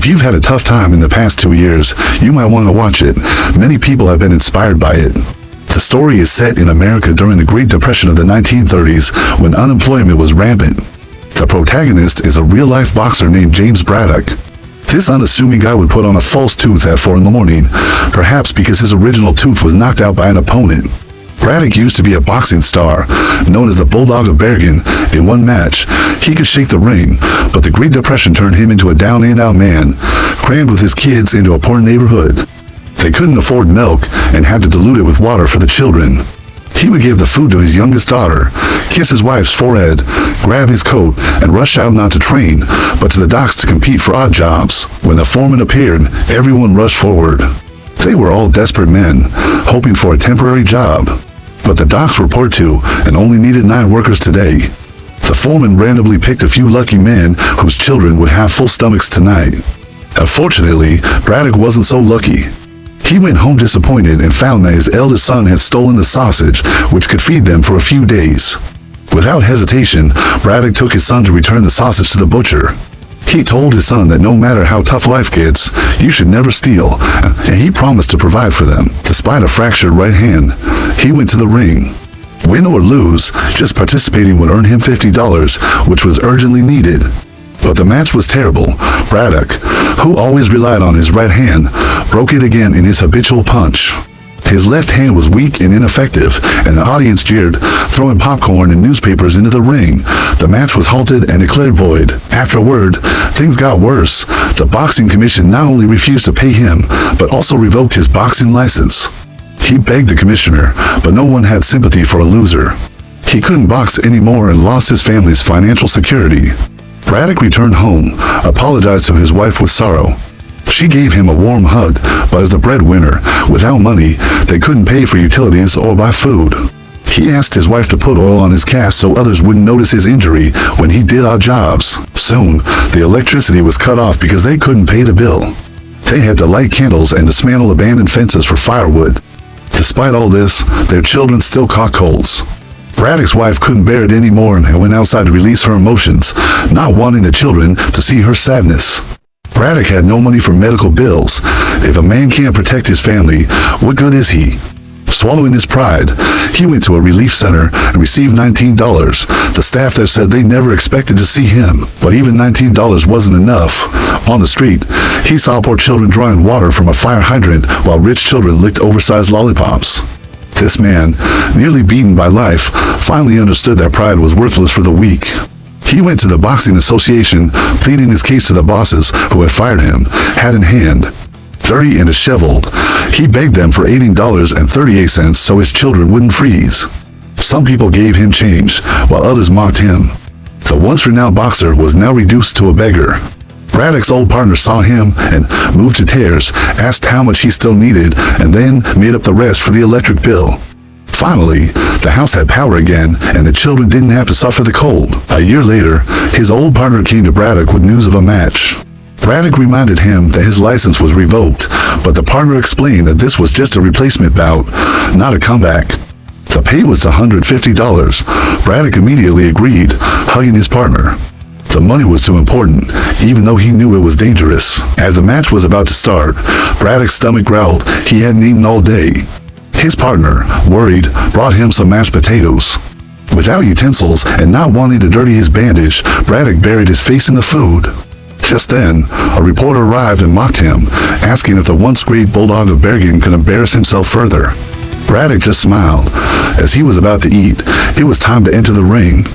If you've had a tough time in the past 2 years, you might want to watch it. Many people have been inspired by it. The story is set in America during the Great Depression of the 1930s, when unemployment was rampant. The protagonist is a real-life boxer named James Braddock. This unassuming guy would put on a false tooth at 4 in the morning, perhaps because his original tooth was knocked out by an opponent. Braddock used to be a boxing star, known as the Bulldog of Bergen. In one match, he could shake the ring, but the Great Depression turned him into a down-and-out man, crammed with his kids into a poor neighborhood. They couldn't afford milk and had to dilute it with water for the children. He would give the food to his youngest daughter, kiss his wife's forehead, grab his coat, and rush out not to train, but to the docks to compete for odd jobs. When the foreman appeared, everyone rushed forward. They were all desperate men, hoping for a temporary job. But the docks were poor too, and only needed 9 workers today. The foreman randomly picked a few lucky men whose children would have full stomachs tonight. Unfortunately, Braddock wasn't so lucky. He went home disappointed and found that his eldest son had stolen the sausage, which could feed them for a few days. Without hesitation, Braddock took his son to return the sausage to the butcher. He told his son that no matter how tough life gets, you should never steal, and he promised to provide for them. Despite a fractured right hand, he went to the ring. Win or lose, just participating would earn him $50, which was urgently needed. But the match was terrible. Braddock, who always relied on his right hand, broke it again in his habitual punch. His left hand was weak and ineffective, and the audience jeered, throwing popcorn and newspapers into the ring. The match was halted and declared void. Afterward, things got worse. The boxing commission not only refused to pay him, but also revoked his boxing license. He begged the commissioner, but no one had sympathy for a loser. He couldn't box anymore and lost his family's financial security. Braddock returned home, apologized to his wife with sorrow. She gave him a warm hug, but as the breadwinner, without money, they couldn't pay for utilities or buy food. He asked his wife to put oil on his cast so others wouldn't notice his injury when he did odd jobs. Soon, the electricity was cut off because they couldn't pay the bill. They had to light candles and dismantle abandoned fences for firewood. Despite all this, their children still caught colds. Braddock's wife couldn't bear it anymore and went outside to release her emotions, not wanting the children to see her sadness. Braddock had no money for medical bills. If a man can't protect his family, what good is he? Swallowing his pride, he went to a relief center and received $19. The staff there said they never expected to see him, but even $19 wasn't enough. On the street, he saw poor children drawing water from a fire hydrant while rich children licked oversized lollipops. This man, nearly beaten by life, finally understood that pride was worthless for the weak. He went to the Boxing Association, pleading his case to the bosses who had fired him, hat in hand. Dirty and disheveled, he begged them for $18.38 so his children wouldn't freeze. Some people gave him change, while others mocked him. The once renowned boxer was now reduced to a beggar. Braddock's old partner saw him and, moved to tears, asked how much he still needed, and then made up the rest for the electric bill. Finally, the house had power again, and the children didn't have to suffer the cold. A year later, his old partner came to Braddock with news of a match. Braddock reminded him that his license was revoked, but the partner explained that this was just a replacement bout, not a comeback. The pay was $150. Braddock immediately agreed, hugging his partner. The money was too important, even though he knew it was dangerous. As the match was about to start, Braddock's stomach growled. He hadn't eaten all day. His partner, worried, brought him some mashed potatoes. Without utensils and not wanting to dirty his bandage, Braddock buried his face in the food. Just then, a reporter arrived and mocked him, asking if the once great Bulldog of Bergen could embarrass himself further. Braddock just smiled. As he was about to eat, it was time to enter the ring.